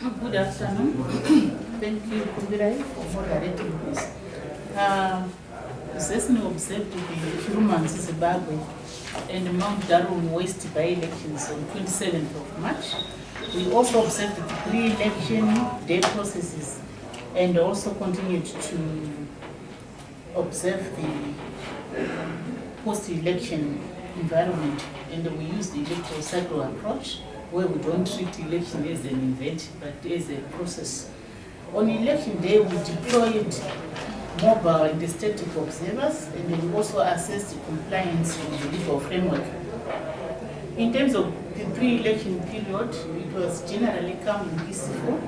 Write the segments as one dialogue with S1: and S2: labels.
S1: Good afternoon. Thank you, Kumbirai, for moderating this. Session observed the Humans Zimbabwe and Mount Darum West by-elections on 27th of March. We also observed the pre-election day processes and also continued to observe the post-election environment, and we use the electoral cycle approach where we don't treat election as an event but as a process. On election day, we deployed mobile and static observers, and we also assessed the compliance with the legal framework. In terms of the pre-election period, it was generally calm and peaceful.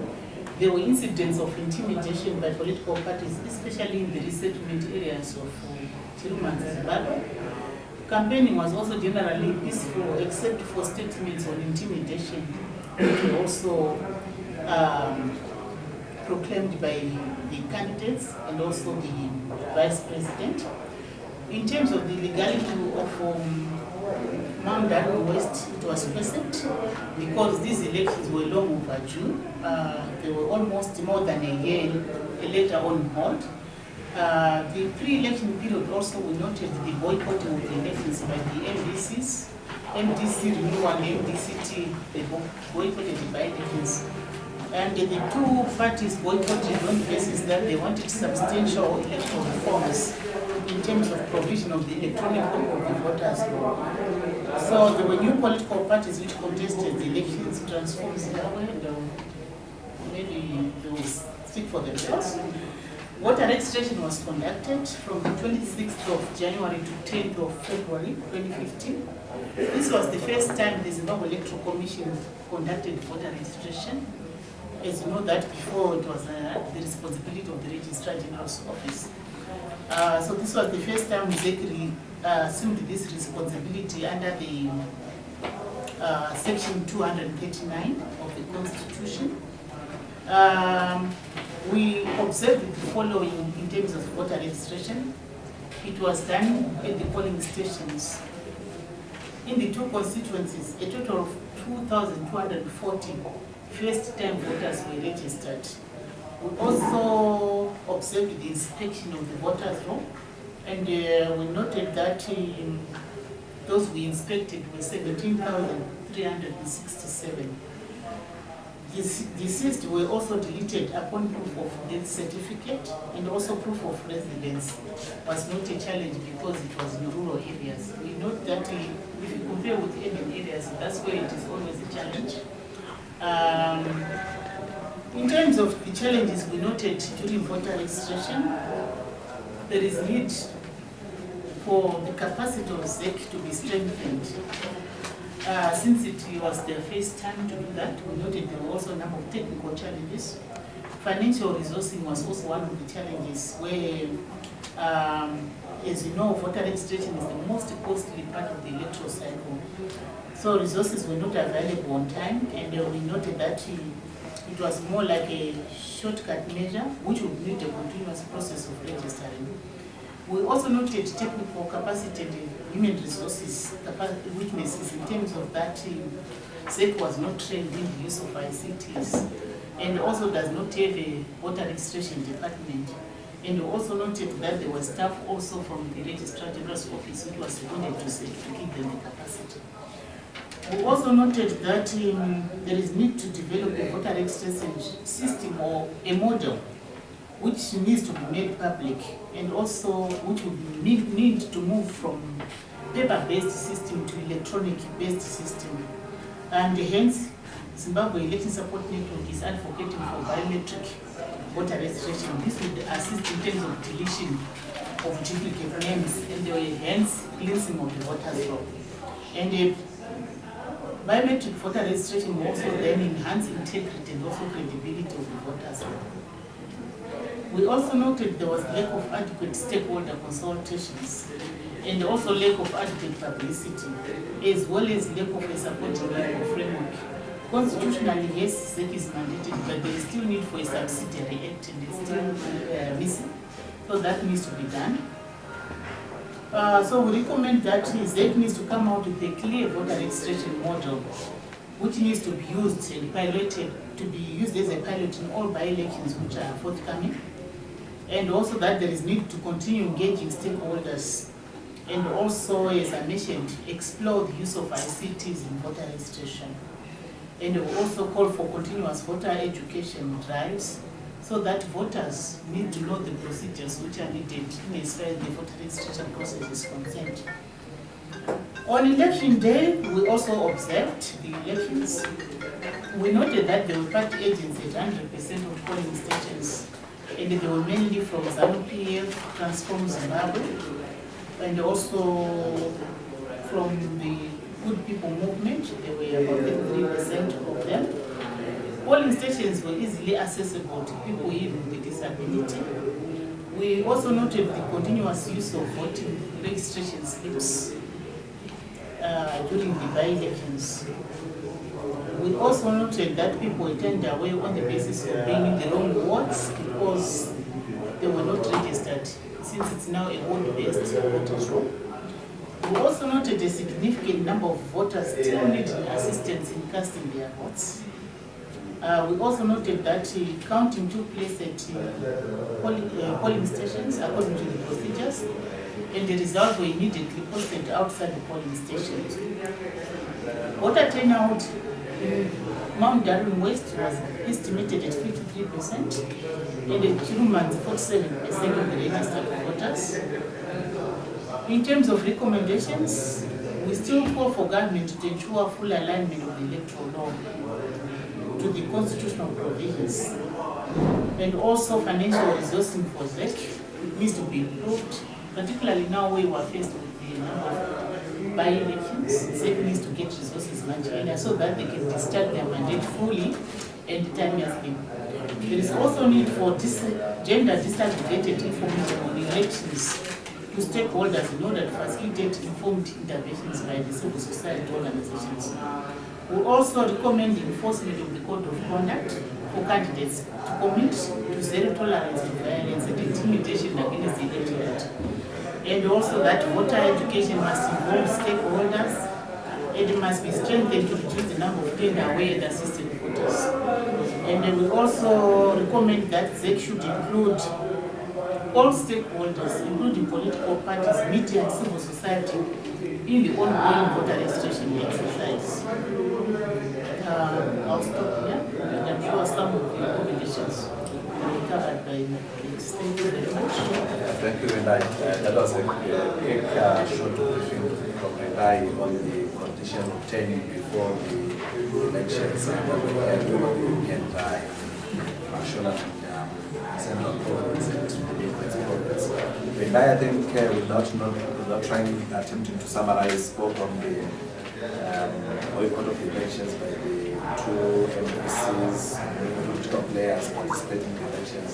S1: There were incidents of intimidation by political parties, especially in the resettlement areas of Chirumans, Zimbabwe. Campaigning was also generally peaceful, except for statements on intimidation, which were also proclaimed by the candidates and also the vice president. In terms of the legality of Mount Darum West, it was present because these elections were long overdue. They were almost more than a year later on hold. The pre-election period also, we noted the boycotting of the elections by the MDCs, MDC Renewal and MDCT, they boycotted the by-elections. And the two parties boycotted on the basis that they wanted substantial electoral reforms in terms of provision of the electronic book of the voters law. So there were new political parties which contested the elections, transformed Zimbabwe, and maybe they will speak for themselves. Voter registration was conducted from the 26th of January to 10th of February 2015. This was the first time the Zimbabwe Electoral Commission conducted voter registration. As you know that before it was the responsibility of the Registrar General's office. So this was the first time ZEC assumed this responsibility under the section 239 of the Constitution. We observed the following in terms of voter registration. It was done at the polling stations. In the two constituencies, a total of 2,240 first-time voters were registered. We also observed the inspection of the voters' roll, and we noted that those we inspected were 17,367. Deceased were also deleted upon proof of death certificate, and also proof of residence was not a challenge because it was in rural areas. We note that if you compare with urban areas, that's where it is always a challenge. In terms of the challenges we noted during voter registration, there is need for the capacity of ZEC to be strengthened. Since it was their first time to do that, we noted there were also a number of technical challenges. Financial resourcing was also one of the challenges where, as you know, voter registration is the most costly part of the electoral cycle. So resources were not available on time, and we noted that it was more like a shortcut measure, which would need a continuous process of registering. We also noted technical capacity and human resources weaknesses in terms of that ZEC was not trained in the use of ICTs, and also does not have a voter registration department. And we also noted that there were staff also from the Registrar General's office which was seconded to ZEC to give them the capacity. We also noted that there is need to develop a voter registration system or a model which needs to be made public, and also which would need to move from paper-based system to electronic-based system. And hence, Zimbabwe Election Support Network is advocating for biometric voter registration. This would assist in terms of deletion of duplicate names and hence cleansing of the voters' roll. And biometric voter registration will also then enhance integrity and also credibility of the voters' roll. We also noted there was lack of adequate stakeholder consultations and also lack of adequate publicity, as well as lack of a supporting legal framework. Constitutionally, yes, ZEC is mandated, but there is still need for a subsidiary act, and it's still missing. So that needs to be done. So we recommend that ZEC needs to come out with a clear voter registration model which needs to be used and piloted, to be used as a pilot in all by-elections which are forthcoming. And also that there is need to continue engaging stakeholders, and also, as I mentioned, explore the use of ICTs in voter registration. And we also call for continuous voter education drives, so that voters need to know the procedures which are needed as far as the voter registration process is concerned. On election day, we also observed the elections. We noted that there were party agents at 100% of polling stations, and they were mainly from ZANU-PF, Transform Zimbabwe, and also from the Good People movement. There were about 3% of them. Polling stations were easily accessible to people even with disability. We also noted the continuous use of voting registration slips during the by-elections. We also noted that people were turned away on the basis of being in the wrong wards because they were not registered, since it's now a ward-based voter roll. We also noted a significant number of voters still needing assistance in casting their votes. We also noted that counting took place at polling stations according to the procedures, and the results were immediately posted outside the polling stations. Voter turnout in Mount Darwin West was estimated at 53%, and in Chirumans 47% of the registered voters. In terms of recommendations, we still call for government to ensure full alignment of the electoral law to the constitutional provisions, and also financial resourcing for ZEC needs to be improved, particularly now we were faced with the number of by-elections. ZEC needs to get resources much earlier so that they can discharge their mandate fully and timelessly. There is also need for gender disaggregated information on elections to stakeholders in order to facilitate informed interventions by the civil society organizations. We also recommend enforcement of the code of conduct for candidates to commit to zero tolerance of violence and intimidation against the electorate. And also that voter education must involve stakeholders, and it must be strengthened to reduce the number of turned away and assisted voters. And we also recommend that ZEC should include all stakeholders, including political parties, media, and civil society, in the ongoing voter registration exercise. I'll stop here, and I'm sure some of the recommendations will be covered by the state. Thank you very much.
S2: Thank you, Rendai. That was a quick short briefing from Rendai on the condition obtaining before the elections and what we can do on the weekend national and central province and the province. Rendai, I think, without trying, attempting to summarize, spoke on the boycott of the elections by the two MPCs, political players participating in the elections.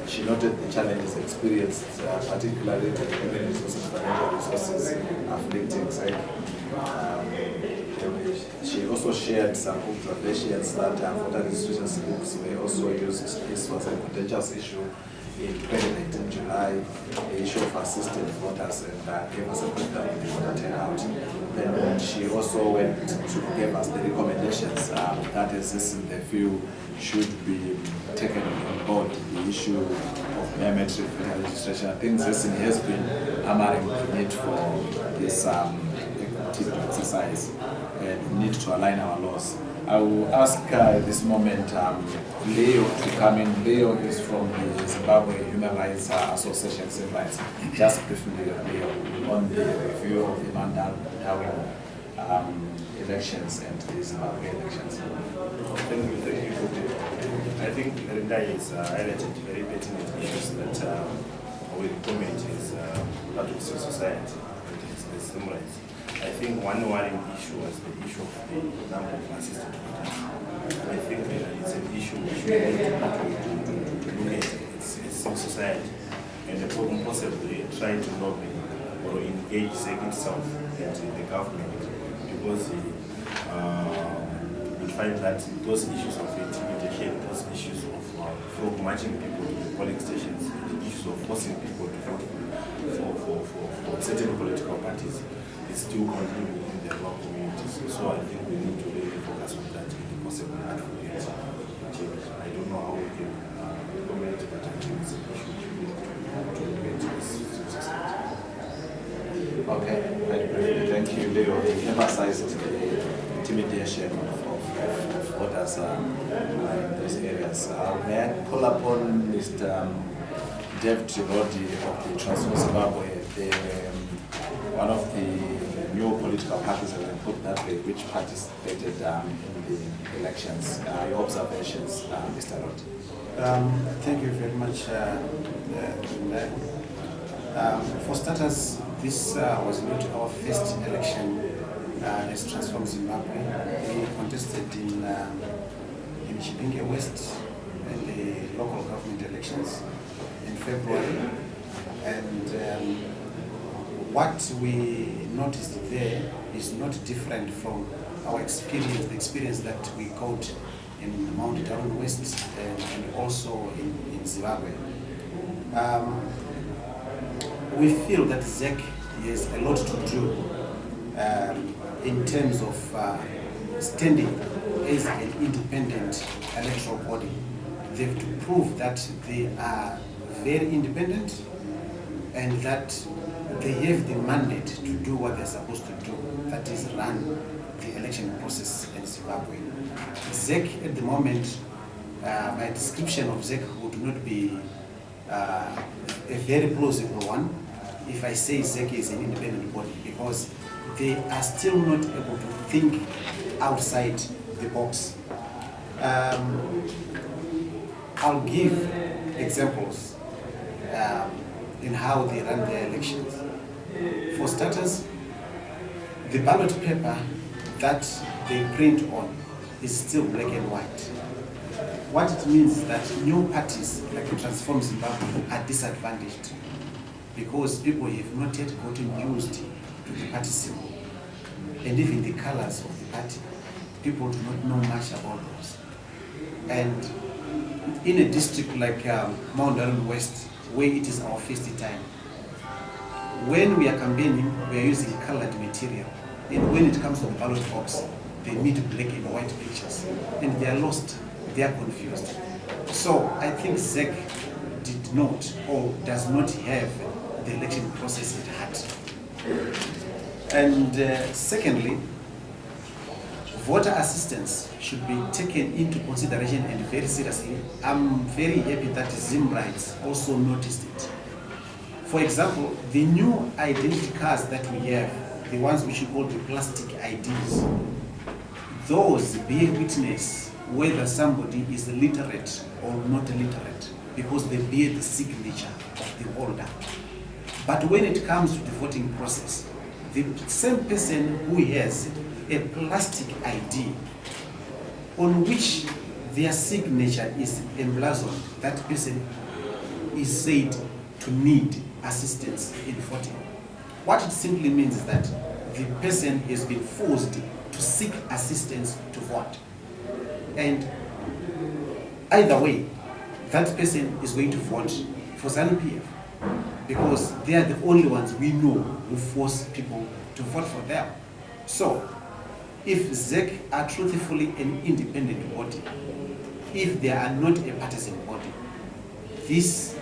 S2: She noted the challenges experienced, particularly to human resources, financial resources, afflicting side. She also shared some observations that voter registration slips were also used. This was a contentious issue in 2019 July, the issue of assisted voters, and gave us a breakdown of the voter turnout. Then she also went to give us the recommendations that exists in the view should be taken on board, the issue of biometric voter registration. I think this has been hammering the need for this active exercise and need to align our laws. I will ask at this moment Leo to come in. Leo is from the Zimbabwe Human Rights Association, Civil Rights. Just briefly, Leo, on the review of the Mandawi elections and the Zimbabwe elections.
S3: Thank you. I think Rendai is highlighted very pertinent issues that we recommend is part of civil society, it's human rights. I think one worrying issue was the issue of the number of assisted voters. I think it's an issue which we need to look at. It's civil society, and possibly try to lobby or engage ZEC itself and the government, because we find that those issues of intimidation, those issues of marching people to the polling stations, the issues of forcing people to vote for certain political parties, is still continuing in their local communities. So I think we need to really focus on that in the possible advocate change. I don't know how we can implement, but I think it's an issue to implement this society.
S2: Okay, very briefly, thank you, Leo. You emphasized the intimidation of voters in those areas. May I call upon Mr. David Rodi of the Transform Zimbabwe, one of the new political parties, as I put that way, which participated in the elections. Your observations, Mr. Rodi.
S4: Thank you very much. For starters, this was not our first election as Transform Zimbabwe. We contested in Chipinge West in the local government elections in February, and what we noticed there is not different from our experience, the experience that we got in Mount Town West and also in Zimbabwe. We feel that ZEC has a lot to do in terms of standing as an independent electoral body. They have to prove that they are very independent and that they have the mandate to do what they're supposed to do, that is run the election process in Zimbabwe. ZEC at the moment, my description of ZEC would not be a very plausible one if I say ZEC is an independent body, because they are still not able to think outside the box. I'll give examples in how they run their elections. For starters, the ballot paper that they print on is still black and white. What it means is that new parties like Transform Zimbabwe are disadvantaged because people have not yet gotten used to the party symbol and even the colors of the party. People do not know much about those. And in a district like Mount Darren West, where it is our first time, when we are campaigning, we are using colored material. And when it comes to the ballot box, they need black and white pictures. And they are lost, they are confused. So I think ZEC did not or does not have the election process at heart. And secondly, voter assistance should be taken into consideration and very seriously. I'm very happy that Zimbrights also noticed it. For example, the new identity cards that we have, the ones which we call the plastic IDs, those bear witness whether somebody is literate or not literate because they bear the signature of the holder. But when it comes to the voting process, the same person who has a plastic ID on which their signature is emblazoned, that person is said to need assistance in voting. What it simply means is that the person has been forced to seek assistance to vote. And either way, that person is going to vote for ZANU-PF because they are the only ones we know who force people to vote for them. So, if ZEC are truthfully an independent body, if they are not a partisan body, this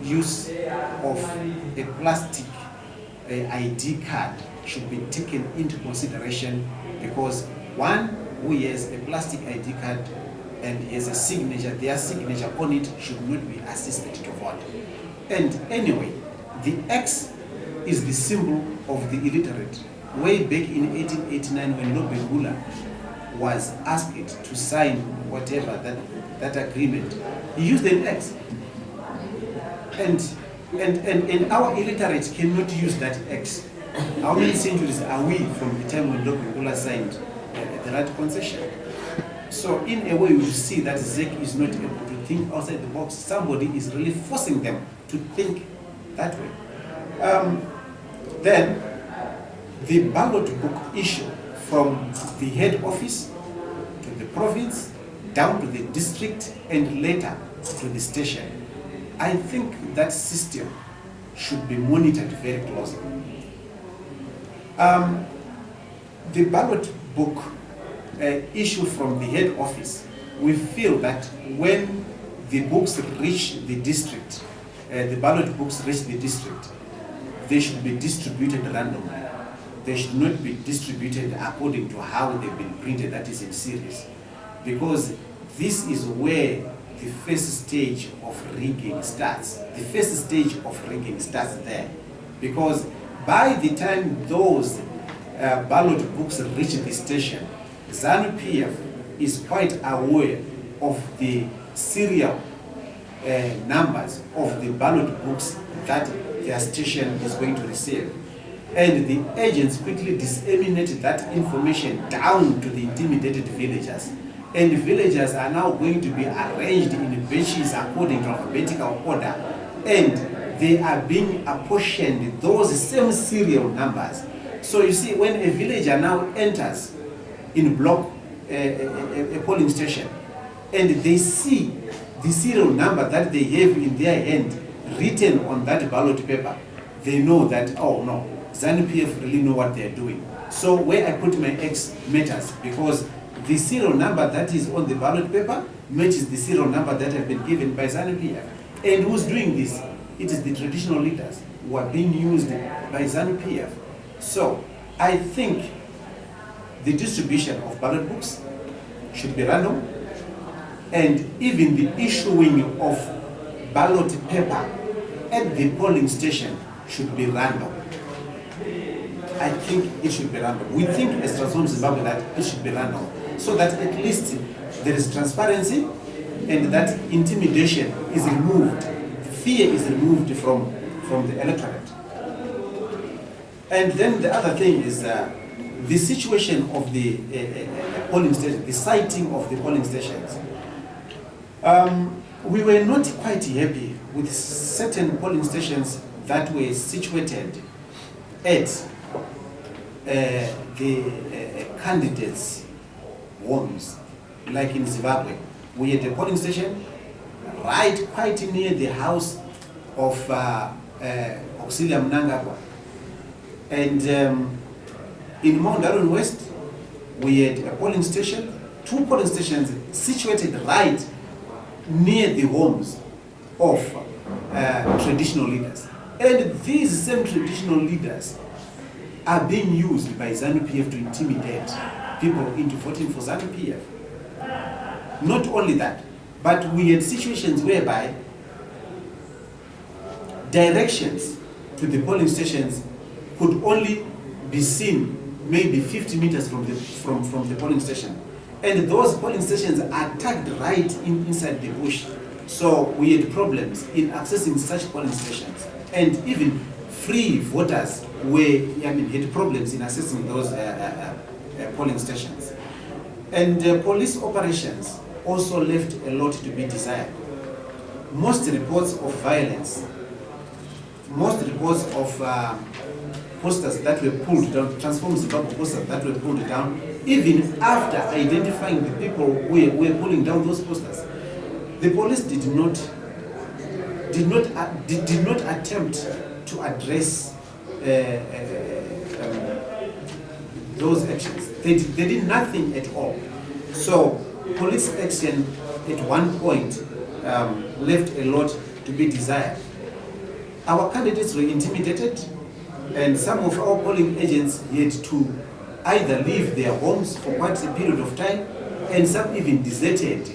S4: use of a plastic ID card should be taken into consideration because one who has a plastic ID card and has a signature, their signature on it should not be assisted to vote. And anyway, the X is the symbol of the illiterate. Way back in 1889 when Lobengula was asked to sign whatever, that agreement, he used an X. And our illiterate cannot use that X. How many centuries are we from the time when Lobengula signed the right concession? So in a way you see that ZEC is not able to think outside the box. Somebody is really forcing them to think that way. Then the ballot book issue from the head office to the province, down to the district, and later to the station. I think that system should be monitored very closely. The ballot book issued from the head office, we feel that when the books reach the district, the ballot books reach the district, they should be distributed randomly. They should not be distributed according to how they've been printed, that is in series. Because this is where the first stage of rigging starts. The first stage of rigging starts there. Because by the time those ballot books reach the station, ZANU-PF is quite aware of the serial numbers of the ballot books that their station is going to receive. And the agents quickly disseminate that information down to the intimidated villagers. And the villagers are now going to be arranged in batches according to alphabetical order. And they are being apportioned those same serial numbers. So you see, when a villager now enters in block a polling station, and they see the serial number that they have in their hand written on that ballot paper, they know that, oh no, ZANU-PF really know what they're doing. So where I put my X matters, because the serial number that is on the ballot paper matches the serial number that have been given by ZANU-PF. And who's doing this? It is the traditional leaders who are being used by ZANU-PF. So I think the distribution of ballot books should be random, and even the issuing of ballot paper at the polling station should be random. I think it should be random. We think as Transform Zimbabwe that it should be random, so that at least there is transparency and that intimidation is removed, fear is removed from the electorate. And then the other thing is the situation of the polling station, the siting of the polling stations. We were not quite happy with certain polling stations that were situated at the candidates' homes, like in Zimbabwe. We had a polling station right quite near the house of Auxilia Mnangagwa. And in Mount Darwin West, we had a polling station, 2 polling stations situated right near the homes of traditional leaders. And these same traditional leaders are being used by ZANU-PF to intimidate people into voting for ZANU-PF. Not only that, but we had situations whereby directions to the polling stations could only be seen maybe 50 meters from the polling station. And those polling stations are tucked right inside the bush. So we had problems in accessing such polling stations. And even free voters had problems in accessing those polling stations. And police operations also left a lot to be desired. Most reports of violence, most reports of posters that were pulled down, Transform Zimbabwe posters that were pulled down, even after identifying the people who were pulling down those posters, the police did not attempt to address those actions. They did nothing at all. So police action at one point left a lot to be desired. Our candidates were intimidated, and some of our polling agents had to either leave their homes for quite a period of time, and some even deserted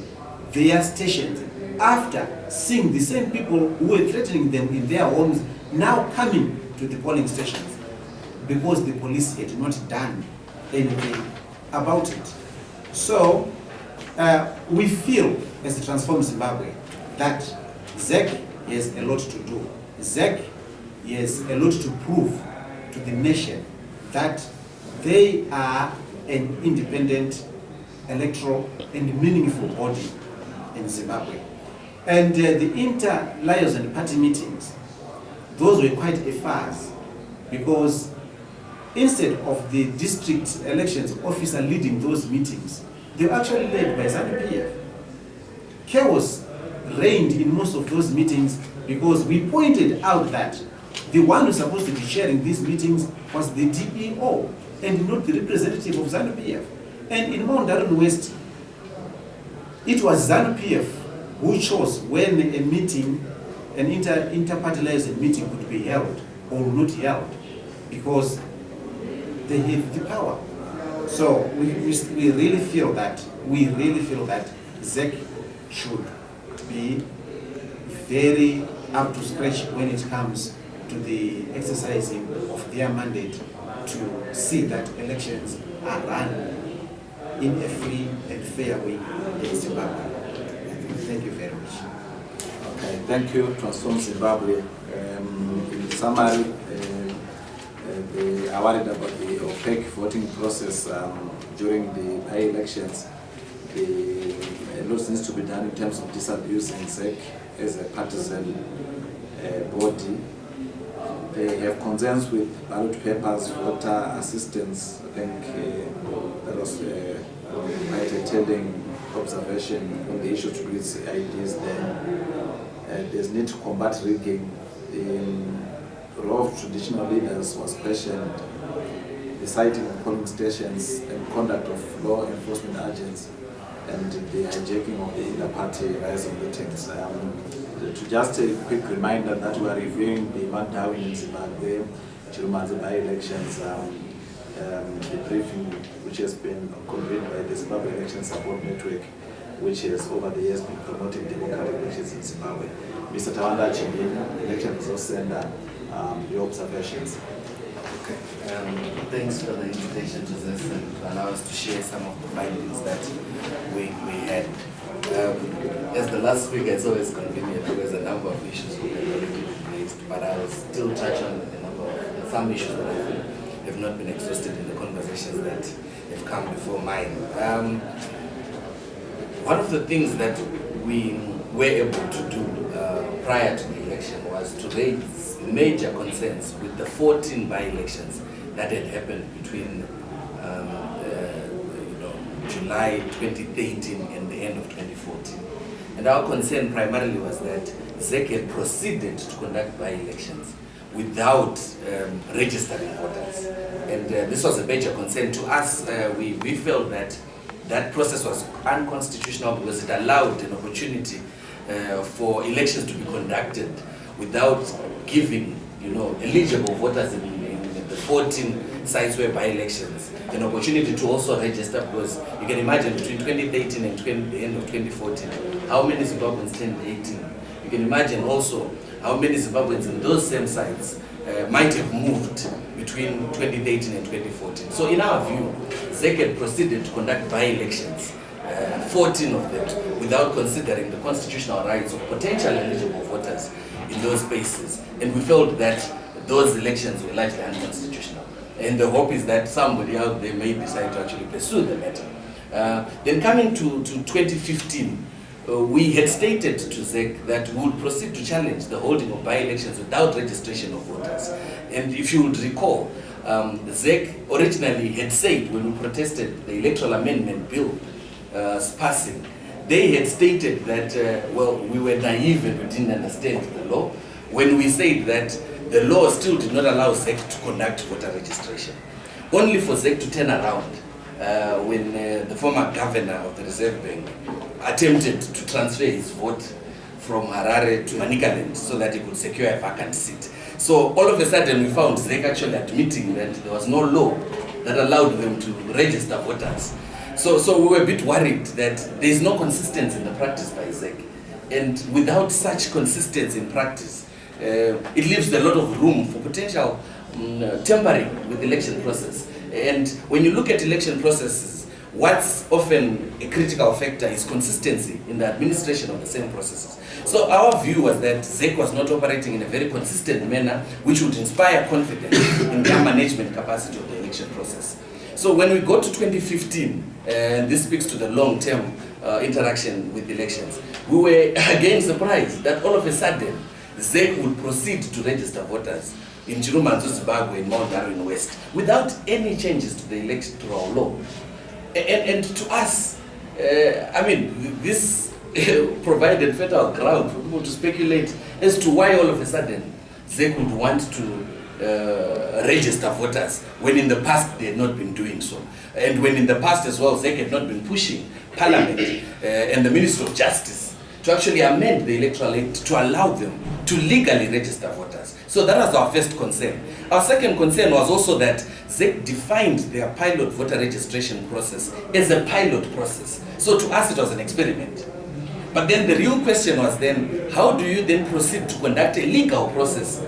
S4: their stations after seeing the same people who were threatening them in their homes now coming to the polling stations, because the police had not done anything about it. So we feel, as the Transform Zimbabwe, that ZEC has a lot to do. ZEC has a lot to prove to the nation that they are an independent, electoral, and meaningful body in Zimbabwe. And the inter-liaison party meetings, those were quite a farce, because instead of the district elections officer leading those meetings, they were actually led by ZANU-PF. Chaos reigned in most of those meetings because we pointed out that The one who's supposed to be chairing these meetings was the DPO and not the representative of ZANU-PF. And in Mount Darren West, it was ZANU-PF who chose when a meeting, an inter-party liaison meeting could be held or not held, because they have the power. So we really feel that ZEC should be very up to scratch when it comes to the exercising of their mandate to see that elections are run in a free and fair way in Zimbabwe. Thank you very much.
S2: Okay, thank you, Transform Zimbabwe. In summary, they are worried about the opaque voting process during the by-elections. A lot needs to be done in terms of disabusing ZEC as a partisan body. They have concerns with ballot papers, voter assistance. I think that was quite a telling observation on the issue to reach IDs there. There's need to combat rigging. The role of traditional leaders was questioned. The siting of polling stations and conduct of law enforcement agents and the hijacking of the inter-party liaison meetings. To just a quick reminder that we are reviewing the Mandawin in Zimbabwe, Chirumanzi by-elections, the briefing which has been convened by the Zimbabwe Election Support Network, which has over the years been promoting democratic elections in Zimbabwe. Mr. Tawanda Chibin, Election Resource Center, your observations.
S5: Okay. Thanks for the invitation to this and to allow us to share some of the findings that we had. As the last speaker, it's always convenient because a number of issues we have already been raised, but I will still touch on a number of some issues that I feel have not been exhausted in the conversations that have come before mine. One of the things that we were able to do prior to the election was to raise major concerns with the 14 by-elections that had happened between July 2013 and the end of 2014. And our concern primarily was that ZEC had proceeded to conduct by-elections without registering voters. And this was a major concern to us. We felt that that process was unconstitutional because it allowed an opportunity for elections to be conducted without giving, eligible voters in the 14 sites where by-elections an opportunity to also register, because you can imagine between 2013 and the end of 2014, how many Zimbabweans turned 18. You can imagine also how many Zimbabweans in those same sites might have moved between 2013 and 2014. So in our view, ZEC had proceeded to conduct by-elections, 14 of them, without considering the constitutional rights of potential eligible voters in those spaces. And we felt that those elections were largely unconstitutional. And the hope is that somebody out there may decide to actually pursue the matter. Then coming to 2015, we had stated to ZEC that we would proceed to challenge the holding of by-elections without registration of voters. And if you would recall, ZEC originally had said when we protested the electoral amendment bill passing, they had stated that, we were naive and we didn't understand the law, when we said that the law still did not allow ZEC to conduct voter registration. Only for ZEC to turn around when the former governor of the Reserve Bank attempted to transfer his vote from Harare to Manicaland so that he could secure a vacant seat. So all of a sudden we found ZEC actually admitting that there was no law that allowed them to register voters. So we were a bit worried that there is no consistency in the practice by ZEC. And without such consistency in practice, it leaves a lot of room for potential tampering with the election process. And when you look at election processes, what's often a critical factor is consistency in the administration of the same processes. So our view was that ZEC was not operating in a very consistent manner, which would inspire confidence in their management capacity of the election process. So when we got to 2015, and this speaks to the long-term interaction with elections, we were again surprised that all of a sudden, ZEC would proceed to register voters in Chirumanzi, Zimbabwe, in Mount Darwin West, without any changes to the electoral law. And to us, this provided fertile ground for people to speculate as to why all of a sudden they would want to register voters when in the past they had not been doing so. And when in the past as well, they had not been pushing Parliament and the Ministry of Justice to actually amend the Electoral Act to allow them to legally register voters. So that was our first concern. Our second concern was also that ZEC defined their pilot voter registration process as a pilot process. So to us it was an experiment. But then the real question was then, how do you then proceed to conduct a legal process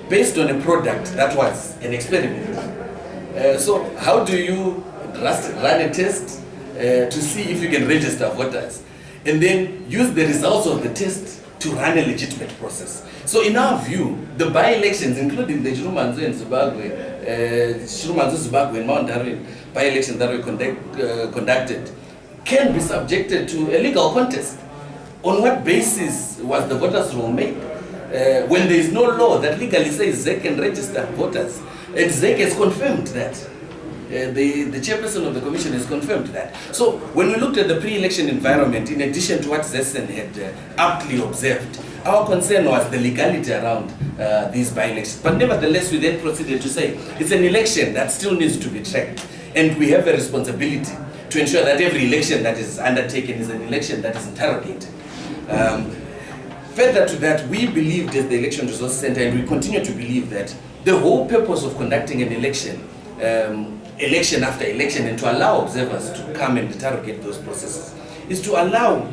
S5: based on a product that was an experiment? So how do you run a test to see if you can register voters and then use the results of the test to run a legitimate process? So in our view, the by-elections, including the Chirumanzo and Zimbabwe, Zimbabwe and Mount Darwin by-elections that were conducted, can be subjected to a legal contest. On what basis was the voters roll made? When there is no law that legally says ZEC can register voters, and ZEC has confirmed that. The chairperson of the commission has confirmed that. So when we looked at the pre-election environment, in addition to what Zessen had aptly observed, our concern was the legality around these by-elections. But nevertheless, we then proceeded to say it's an election that still needs to be tracked, and we have a responsibility to ensure that every election that is undertaken is an election that is interrogated. Further to that, we believed as the Election Resource Center, and we continue to believe that the whole purpose of conducting an election, election after election, and to allow observers to come and interrogate those processes, is to allow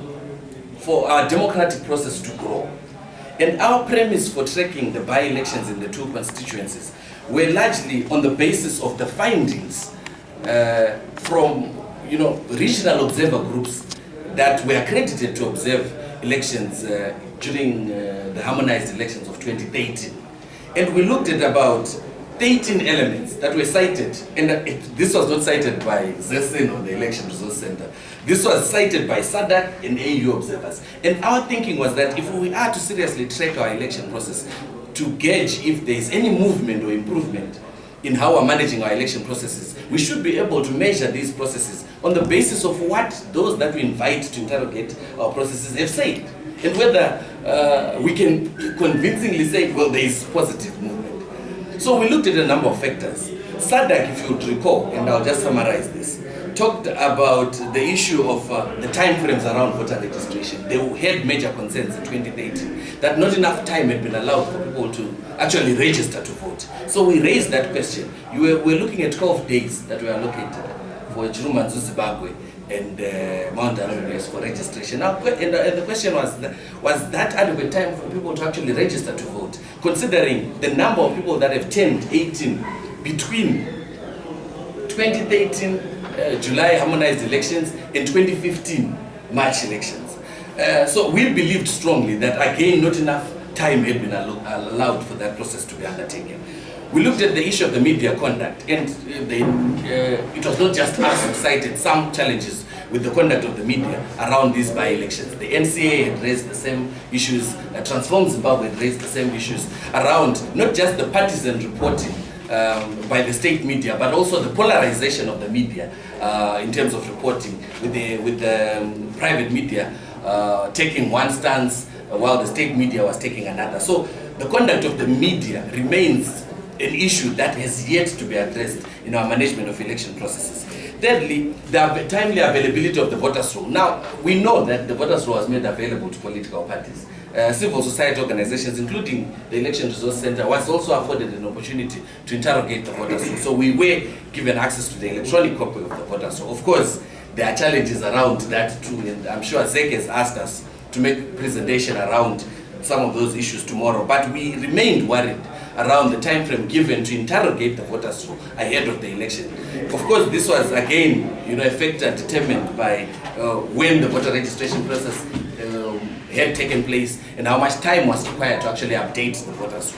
S5: for our democratic process to grow. And our premise for tracking the by-elections in the two constituencies were largely on the basis of the findings from regional observer groups that were accredited to observe elections during the harmonized elections of 2013. And we looked at about 13 elements that were cited, and this was not cited by Zessen or the Election Resource Center. This was cited by SADC and AU observers. And our thinking was that if we are to seriously track our election process to gauge if there is any movement or improvement in how we're managing our election processes, we should be able to measure these processes on the basis of what those that we invite to interrogate our processes have said. And whether we can convincingly say, well, there is positive movement. So we looked at a number of factors. SADC, if you would recall, and I'll just summarize this, talked about the issue of the time frames around voter registration. They had major concerns in 2018 that not enough time had been allowed for people to actually register to vote. So we raised that question. We're looking at 12 days that were allocated for Chirumanzo, Zimbabwe, and Mount Darwin for registration. Now, and the question was that adequate time for people to actually register to vote, considering the number of people that have turned 18 between 2013 July harmonized elections and 2015 March elections. So we believed strongly that, again, not enough time had been allowed for that process to be undertaken. We looked at the issue of the media conduct, and it was not just us who cited some challenges with the conduct of the media around these by-elections. The NCA had raised the same issues, Transform Zimbabwe had raised the same issues around not just the partisan reporting by the state media, but also the polarization of the media in terms of reporting, with the private media taking one stance while the state media was taking another. So the conduct of the media remains an issue that has yet to be addressed in our management of election processes. Thirdly, the timely availability of the voters' roll. Now, we know that the voters' roll was made available to political parties. Civil society organizations, including the Election Resource Center, was also afforded an opportunity to interrogate the voters' roll. So we were given access to the electronic copy of the voters' roll. Of course, there are challenges around that too, and I'm sure ZEC has asked us to make presentation around some of those issues tomorrow, but we remained worried around the time frame given to interrogate the voters ahead of the election. Of course, this was again, a factor determined by when the voter registration process had taken place and how much time was required to actually update the voters.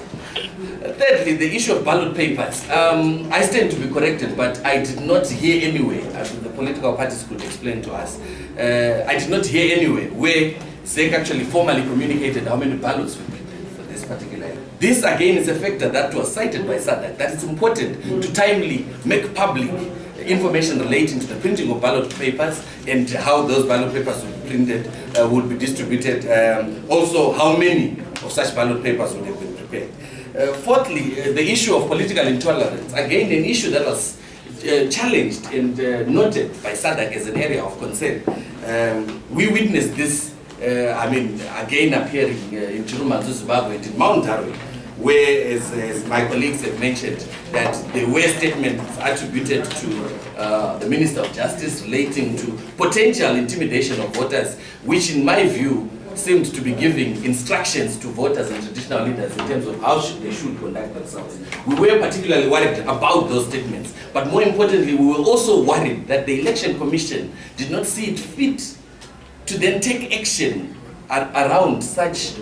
S5: Thirdly, the issue of ballot papers. I stand to be corrected, but I did not hear anywhere, as the political parties could explain to us, I did not hear anywhere where ZEC actually formally communicated how many ballots were printed for this particular year. This again is a factor that was cited by SADC, that it's important to timely make public information relating to the printing of ballot papers and how those ballot papers would be printed, would be distributed, also how many of such ballot papers would have been prepared. Fourthly, the issue of political intolerance. Again, an issue that was challenged and noted by SADC as an area of concern. We witnessed this, again appearing in Chirumanzu, Zimbabwe, and in Mount Harwe, where, as my colleagues have mentioned, that there were statements attributed to the Minister of Justice relating to potential intimidation of voters, which in my view seemed to be giving instructions to voters and traditional leaders in terms of how they should conduct themselves. We were particularly worried about those statements, but more importantly, we were also worried that the Election Commission did not see it fit to then take action around such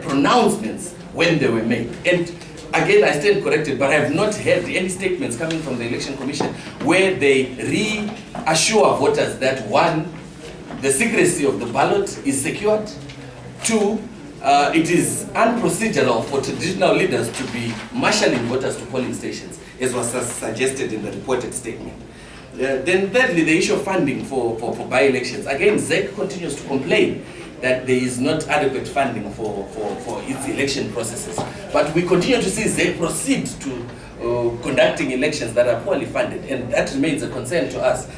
S5: pronouncements when they were made. And again, I stand corrected, but I have not heard any statements coming from the Election Commission where they reassure voters that, one, the secrecy of the ballot is secured, two, it is unprocedural for traditional leaders to be marshalling voters to polling stations, as was suggested in the reported statement. Then thirdly, the issue of funding for by-elections. Again, ZEC continues to complain that there is not adequate funding for its election processes. But we continue to see ZEC proceed to conducting elections that are poorly funded, and that remains a concern to us,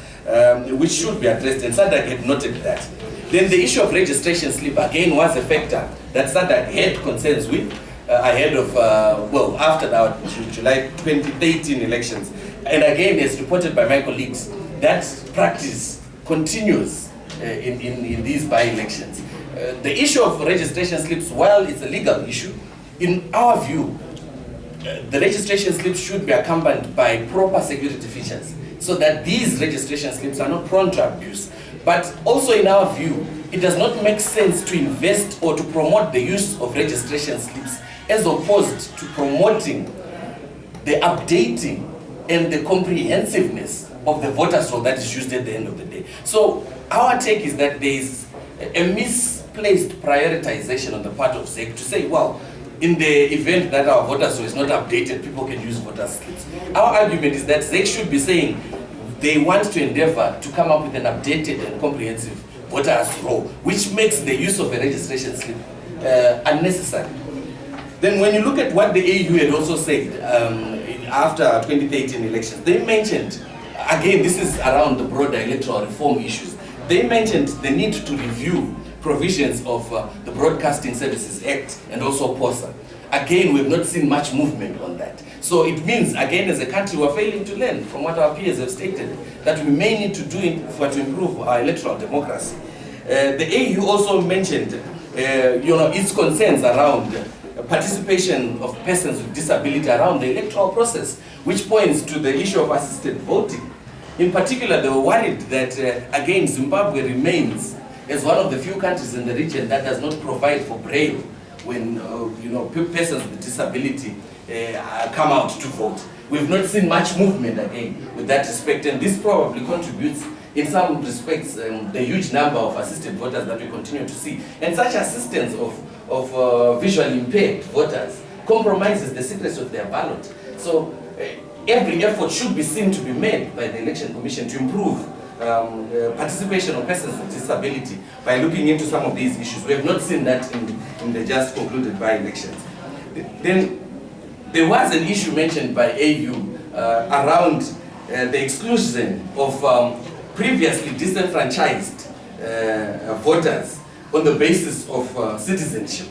S5: which should be addressed, and SADC had noted that. Then the issue of registration slip, again, was a factor that SADC had concerns with ahead of, after our July 2013 elections. And again, as reported by my colleagues, that practice continues in these by-elections. The issue of registration slips, while it's a legal issue, in our view, the registration slips should be accompanied by proper security features so that these registration slips are not prone to abuse. But also in our view, it does not make sense to invest or to promote the use of registration slips as opposed to promoting the updating and the comprehensiveness of the voters roll that is used at the end of the day. So our take is that there is a misplaced prioritization on the part of ZEC to say, well, in the event that our voters roll is not updated, people can use voter slips. Our argument is that ZEC should be saying they want to endeavor to come up with an updated and comprehensive voters roll, which makes the use of a registration slip unnecessary. Then when you look at what the AU had also said after 2013 elections, they mentioned, again, this is around the broader electoral reform issues, they mentioned the need to review provisions of the Broadcasting Services Act and also POSA. Again, we have not seen much movement on that. So it means, again, as a country, we're failing to learn from what our peers have stated, that we may need to do to improve our electoral democracy. The AU also mentioned, its concerns around participation of persons with disability around the electoral process, which points to the issue of assisted voting. In particular, they were worried that, again, Zimbabwe remains as one of the few countries in the region that does not provide for braille when persons with disability come out to vote. We've not seen much movement again with that respect, and this probably contributes in some respects the huge number of assisted voters that we continue to see. And such assistance of visually impaired voters compromises the secrecy of their ballot. So every effort should be seen to be made by the Election Commission to improve participation of persons with disability by looking into some of these issues. We have not seen that in the just concluded by-elections. Then there was an issue mentioned by AU around the exclusion of previously disenfranchised voters on the basis of citizenship,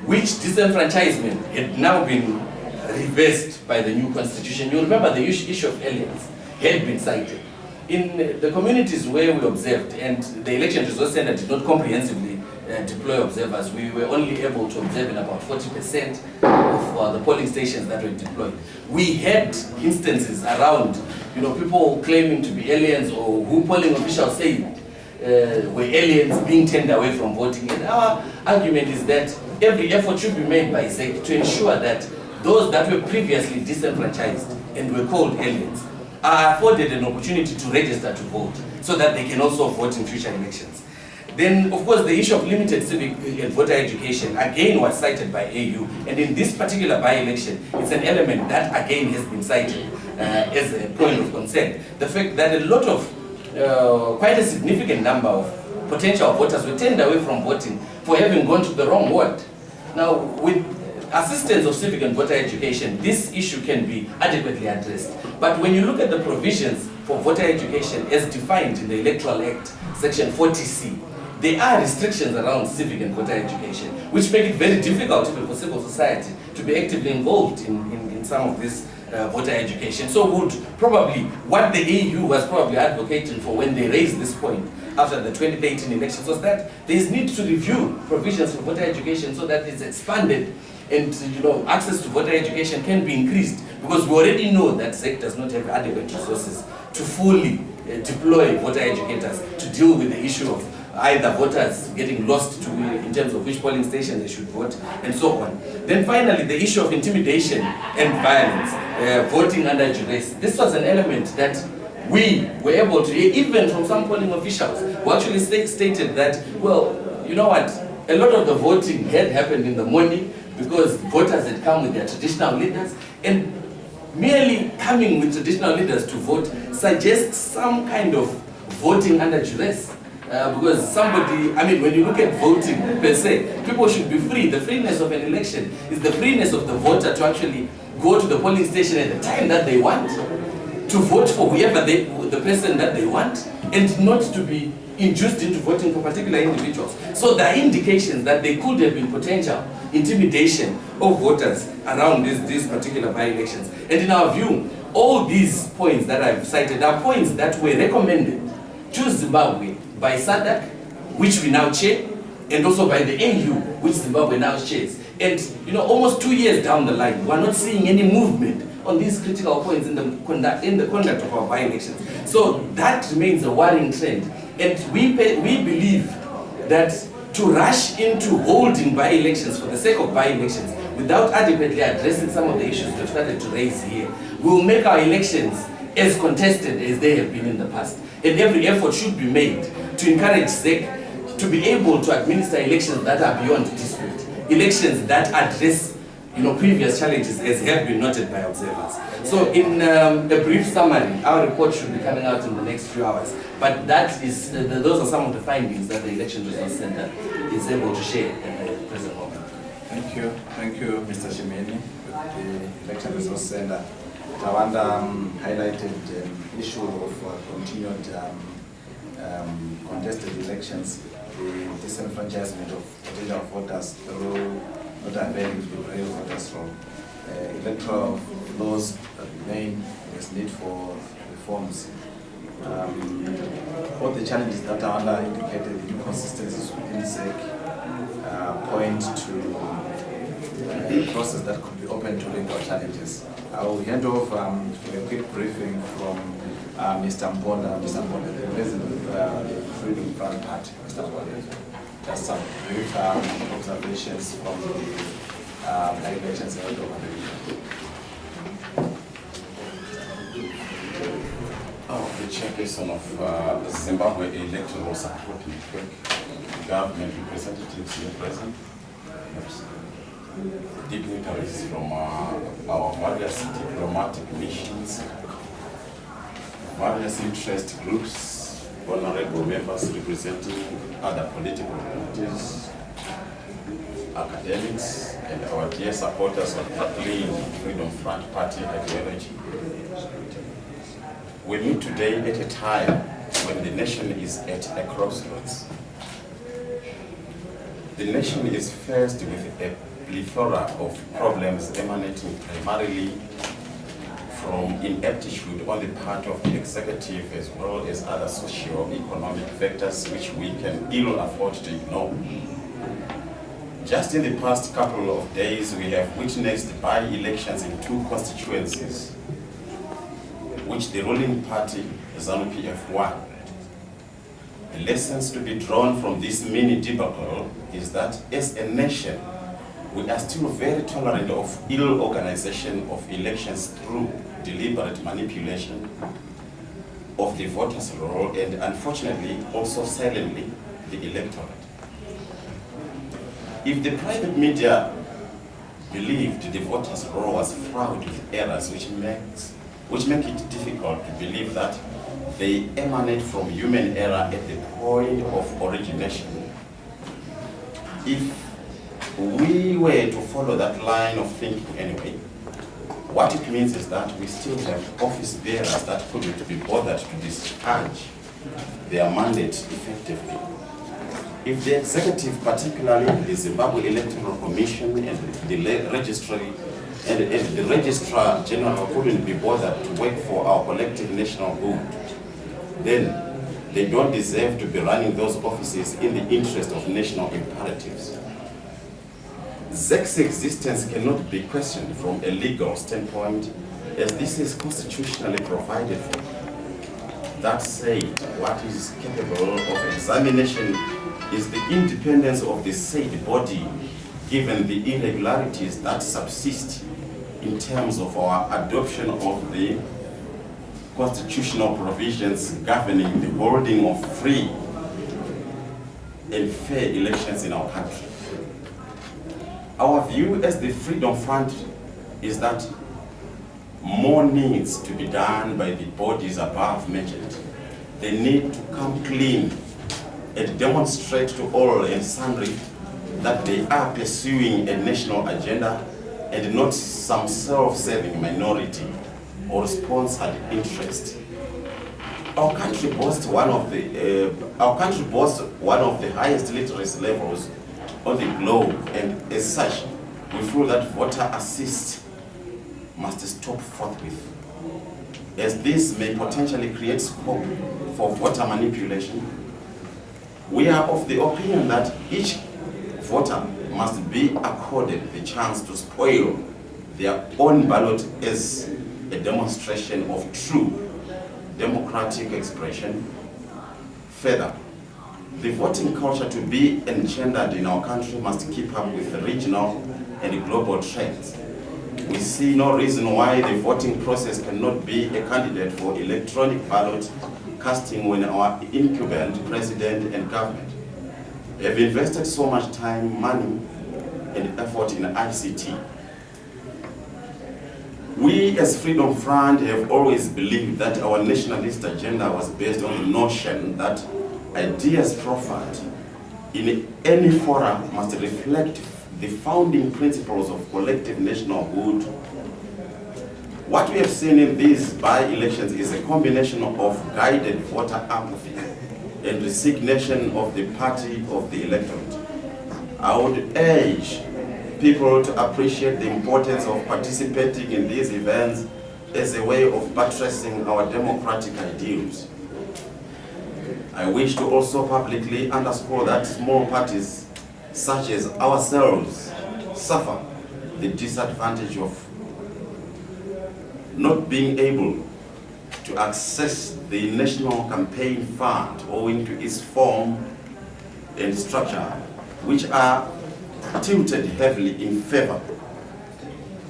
S5: which disenfranchisement had now been reversed by the new constitution. You remember the issue of aliens had been cited. In the communities where we observed, and the Election Resource Center did not comprehensively deploy observers, we were only able to observe in about 40% of the polling stations that were deployed. We had instances around, people claiming to be aliens or who polling officials say were aliens being turned away from voting. And our argument is that every effort should be made by ZEC to ensure that those that were previously disenfranchised and were called aliens are afforded an opportunity to register to vote so that they can also vote in future elections. Then, of course, the issue of limited civic and voter education again was cited by AU, and in this particular by-election, it's an element that again has been cited as a point of concern. The fact that a lot of, quite a significant number of potential voters were turned away from voting for having gone to the wrong ward. Now, with assistance of civic and voter education, this issue can be adequately addressed. But when you look at the provisions for voter education as defined in the Electoral Act, Section 40C, there are restrictions around civic and voter education, which make it very difficult even for civil society to be actively involved in some of this voter education. So what the AU was probably advocating for when they raised this point after the 2018 elections was that there is need to review provisions for voter education so that it's expanded and access to voter education can be increased, because we already know that ZEC does not have adequate resources to fully deploy voter educators to deal with the issue of either voters getting lost in terms of which polling station they should vote and so on. Then finally, the issue of intimidation and violence, voting under duress. This was an element that we were able to hear even from some polling officials who actually stated that, well, you know what, a lot of the voting had happened in the morning because voters had come with their traditional leaders, and merely coming with traditional leaders to vote suggests some kind of voting under duress. Because when you look at voting per se, people should be free. The freeness of an election is the freeness of the voter to actually go to the polling station at the time that they want, to vote for whoever the person that they want, and not to be induced into voting for particular individuals. So there are indications that there could have been potential intimidation of voters around these particular by-elections. And in our view, all these points that I've cited are points that were recommended to Zimbabwe by SADC, which we now chair, and also by the AU, which Zimbabwe now chairs. And almost 2 years down the line, we're not seeing any movement on these critical points in the conduct of our by-elections. So that remains a worrying trend. And we believe that to rush into holding by-elections for the sake of by-elections without adequately addressing some of the issues we've started to raise here will make our elections as contested as they have been in the past. And every effort should be made to encourage ZEC to be able to administer elections that are beyond dispute, elections that address previous challenges as have been noted by observers. So in a brief summary, our report should be coming out in the next few hours, but those are some of the findings that the Election Resource Center is able to share at the present moment.
S2: Thank you, Mr. Shimeni, with the Election Resource Center. Tawanda highlighted the issue of continued contested elections, the disenfranchisement of potential voters through not availing the real voters roll, electoral laws that remain, there's need for reforms. All the challenges that Tawanda indicated, the inconsistencies within SEC, point to a process that could be open to legal challenges. I will hand over for a quick briefing from Mr. Mponda, the President of the Freedom Front Party. Mr. Mponda, just some brief observations from the elections held over the weekend.
S6: The chairperson of Zimbabwe Electoral Support Network, government representatives here present, dignitaries from our various diplomatic missions, various interest groups, honorable members representing other political parties, academics, and our dear supporters of the clean Freedom Front Party ideology. We meet today at a time when the nation is at a crossroads. The nation is faced with a plethora of problems emanating primarily from ineptitude on the part of the executive as well as other socio-economic factors which we can ill afford to ignore. Just in the past couple of days, we have witnessed by-elections in 2 constituencies, which the ruling party, ZANU-PF, won. The lessons to be drawn from this mini debacle is that as a nation, we are still very tolerant of ill organization of elections through deliberate manipulation of the voters' roll and unfortunately also silently the electorate. If the private media believed the voters' roll was fraught with errors which make it difficult to believe that they emanate from human error at the point of origination, if we were to follow that line of thinking anyway, what it means is that we still have office bearers that couldn't be bothered to discharge their mandate effectively. If the executive, particularly the Zimbabwe Electoral Commission and the registry and the Registrar General couldn't be bothered to work for our collective national good, then they don't deserve to be running those offices in the interest of national imperatives. ZEC's existence cannot be questioned from a legal standpoint, as this is constitutionally provided for. That said, what is capable of examination is the independence of the said body, given the irregularities that subsist in terms of our adoption of the constitutional provisions governing the holding of free and fair elections in our country. Our view as the Freedom Front is that more needs to be done by the bodies above mentioned. They need to come clean and demonstrate to all and sundry that they are pursuing a national agenda and not some self-serving minority or sponsored interest. Our country boasts one of the highest literacy levels on the globe, and as such, we feel that voter assist must stop forthwith, as this may potentially create scope for voter manipulation. We are of the opinion that each voter must be accorded the chance to spoil their own ballot as a demonstration of true democratic expression. Further, the voting culture to be engendered in our country must keep up with the regional and global trends. We see no reason why the voting process cannot be a candidate for electronic ballot casting when our incumbent president and government have invested so much time, money, and effort in ICT. We as Freedom Front have always believed that our nationalist agenda was based on the notion that ideas proffered in any forum must reflect the founding principles of collective national good. What we have seen in these by-elections is a combination of guided voter apathy and resignation of the party of the electorate. I would urge people to appreciate the importance of participating in these events as a way of buttressing our democratic ideals. I wish to also publicly underscore that small parties such as ourselves suffer the disadvantage of not being able to access the National Campaign Fund owing to its form and structure, which are tilted heavily in favor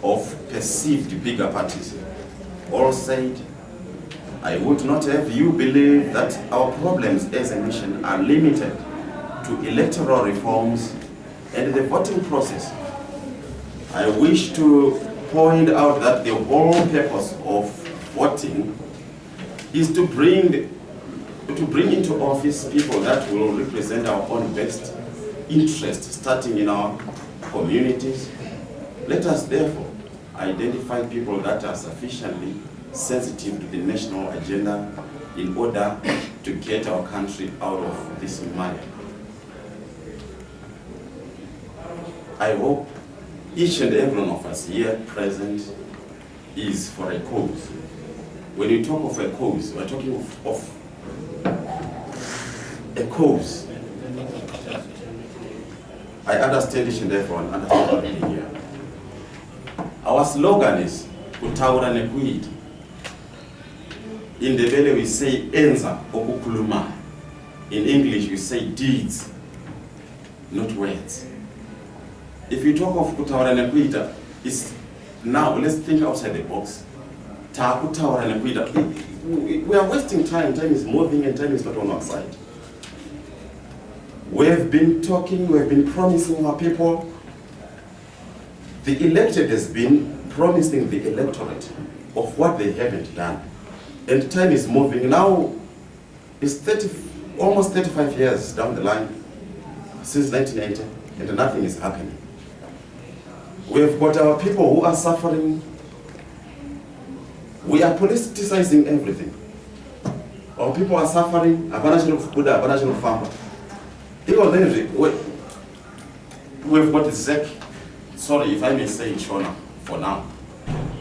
S6: of perceived bigger parties. All said, I would not have you believe that our problems as a nation are limited to electoral reforms and the voting process. I wish to point out that the whole purpose of voting is to bring into office people that will represent our own best interest, starting in our communities. Let us therefore identify people that are sufficiently sensitive to the national agenda in order to get our country out of this mire. I hope each and every one of us here present is for a cause. When you talk of a cause, we're talking of a cause. I understand each and every one understand what we here. Our slogan is kutaura nekuita. In Ndebele we say enza okukuluma. In English we say deeds, not words. If you talk of kutaura nekuita, it's now let's think outside the box. Ta kutaura nekuita. We are wasting time. Time is moving and time is not on our side. We've been talking, we've been promising our people. The elected has been promising the electorate of what they haven't done. And time is moving. Now, it's almost 35 years down the line since 1980, and nothing is happening. We have got our people who are suffering. We are politicizing everything. Our people are suffering. We've got ZEC. Sorry if I may say it, Shona, for now.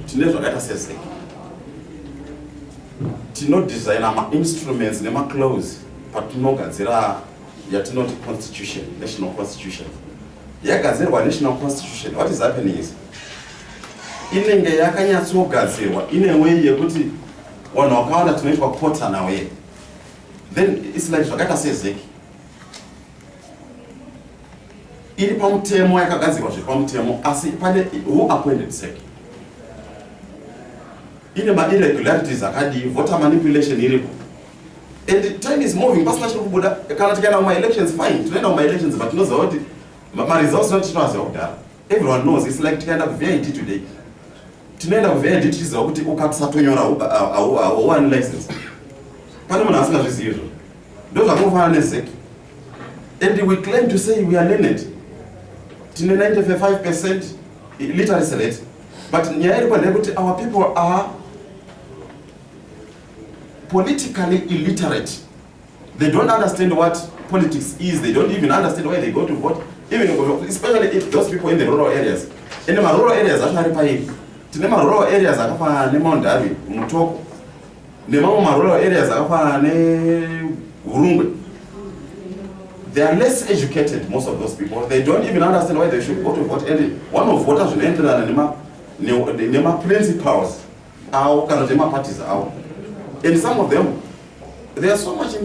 S6: ZEC. Tino design our instruments, nema clothes, but no gazera yet not constitution, national constitution. Yagazerwa national constitution. What is happening is inenge yakanyatso gazerwa ine way yekuti wanhu wakawanda tunoitwa kota nawe. Then it's like zvakaita sezeki. Iri pamutemo yakagadzirwa zvepamutemo asi pane who appointed ZEC. Ine ma irregularities akadi voter manipulation iripo. And the time is moving. Pasina chiri kubuda kana tikaenda kuma elections fine. Tunaenda kuma elections but tinoziva kuti ma results not tinoziva kudhara. Everyone knows it's like tikaenda VID today. Tinoenda VID tichiziva kuti ukatisatonyora one license. Pane munhu asingazvizivi izvo. Ndo zvakafanana neZEC. And we claim to say we are learned. Tine 95% literacy rate. But nyaya iripo ndeyekuti our people are politically illiterate. They don't understand what politics is. They don't even understand why they go to vote. Even especially if those people in the rural areas. In the rural areas, in the rural areas, rural areas, they are less educated, most of those people. They don't even understand why they should go to vote. And one of voters should enter the principals, parties out. And some of them, there's so much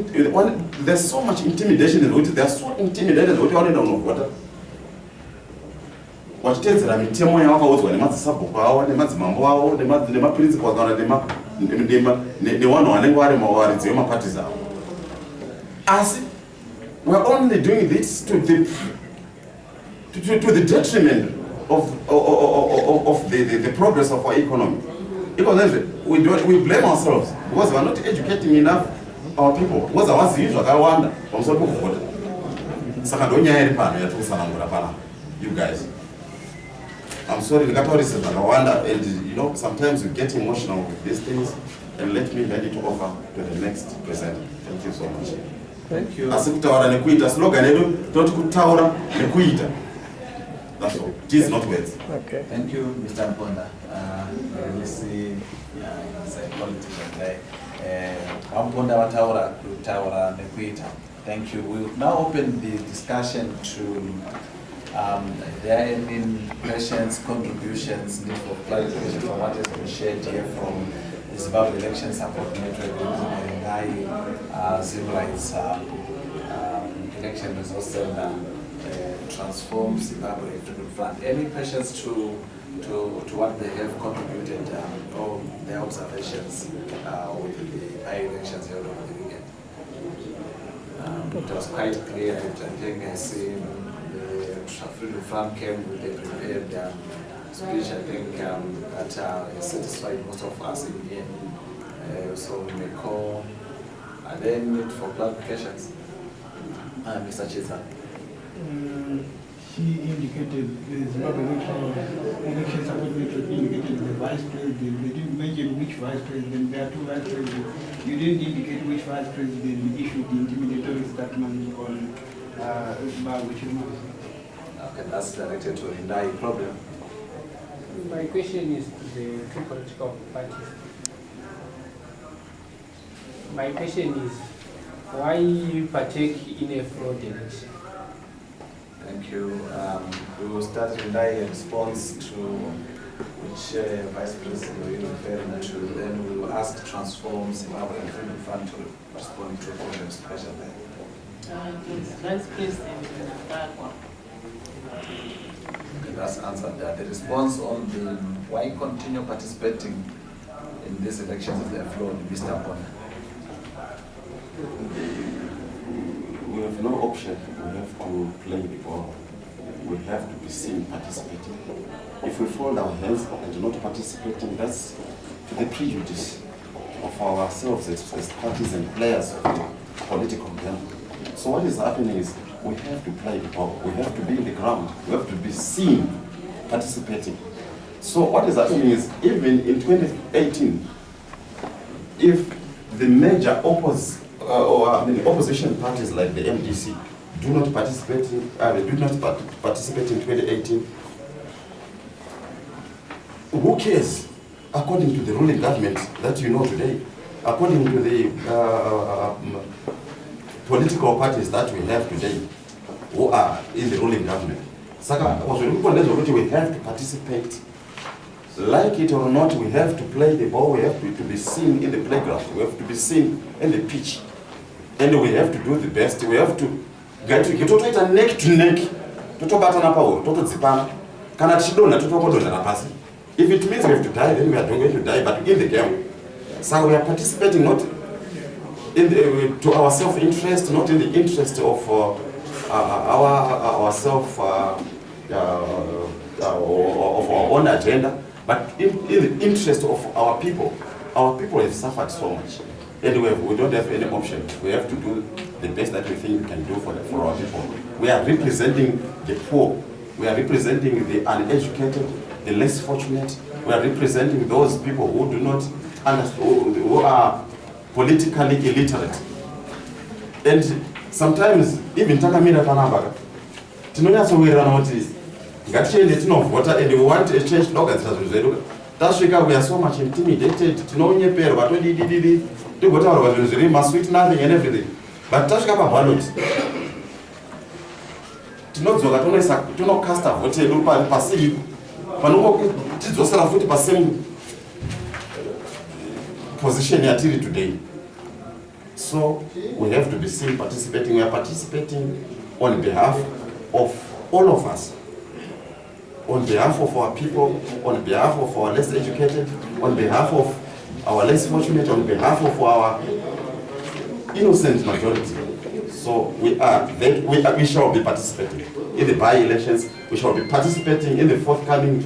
S6: intimidation in it. They are so intimidated with what they don't know what. What tells them in Temo Yaka when they must support, they must mambo, they must principals, they want to know it's your parties out. As we're only doing this to the detriment of the progress of our economy. Because we blame ourselves because we are not educating enough our people. Because I was usually I wonder from some people. You guys, I'm sorry, I wonder, and sometimes we get emotional with these things. And let me hand it over to the next presenter. Thank you so much.
S4: Thank you.
S6: Asikutaura nekuita slogan yedu toti kutaura nekuita. That's all. It is not words.
S4: Okay. Thank you, Mr. Mponda. Really political guy. Mponda wataura kutaura nekuita. Thank you. We will now open the discussion to if there are any questions, contributions, need for clarification from what has been shared here from the Zimbabwe Election Support Network, Zimbabwe's election results center, transform Zimbabwe to the front. Any questions to what they have contributed or their observations with the by-elections held over the weekend? It was quite clear. I think I see the front came with a prepared speech. I think that satisfied most of us in the end. So we may call. Are there any need for clarifications? Mr. Chisa.
S7: She indicated the Zimbabwe election support network indicated the vice president. They didn't mention which vice president. There are two vice presidents. You didn't indicate which vice president issued the intimidatory statement on Zimbabwe.
S4: Okay, that's directed to Rindai. Problem.
S8: My question is to the two political parties. My question is, why you partake in a fraud election?
S4: Thank you. We will start Rindai in response to which Vice President we are referring to. Then we will ask Transform Zimbabwe and Freedom Front to respond to President's question there.
S1: Vice President Zimbabwe.
S4: Okay, that's answered that. The response on the why continue participating in these elections is the fraud, Mr. Bonner.
S6: We have no option. We have to play the ball. We have to be seen participating. If we fold our hands and do not participate, that's to the prejudice of ourselves as parties and players of the political game. So what is happening is we have to play the ball. We have to be in the ground. We have to be seen participating. So what is happening is, even in 2018, if the major opposition parties like the MDC do not participate in 2018, who cares? According to the ruling government that you know today, according to the political parties that we have today, who are in the ruling government, we have to participate. Like it or not, we have to play the ball, we have to be seen in the playground, we have to be seen in the pitch. And we have to do the best, we have to get to neck to neck. If it means we have to die, then we are going to die, but in the game. So we are participating not in to our self-interest, not in the interest of our self, of our own agenda, but in the interest of our people. Our people have suffered so much, and we don't have any option. We have to do the best that we think we can do for our people. We are representing the poor. We are representing the uneducated, the less fortunate. We are representing those people who do not understand, who are politically illiterate. And sometimes, even Takamina Tanabaka, Tinoya notice, Gachi voter, and we want a change logans as we we are so much intimidated to know your pair, but we did whatever was really sweet nothing and everything. But Tashkapa Balot. To not cast a vote, look at passive. It's also a foot passing position here today. So we have to be seen participating. We are participating on behalf of all of us, on behalf of our people, on behalf of our less educated, on behalf of our less fortunate, on behalf of our innocent majority. So we shall be participating in the by-elections. We shall be participating in the forthcoming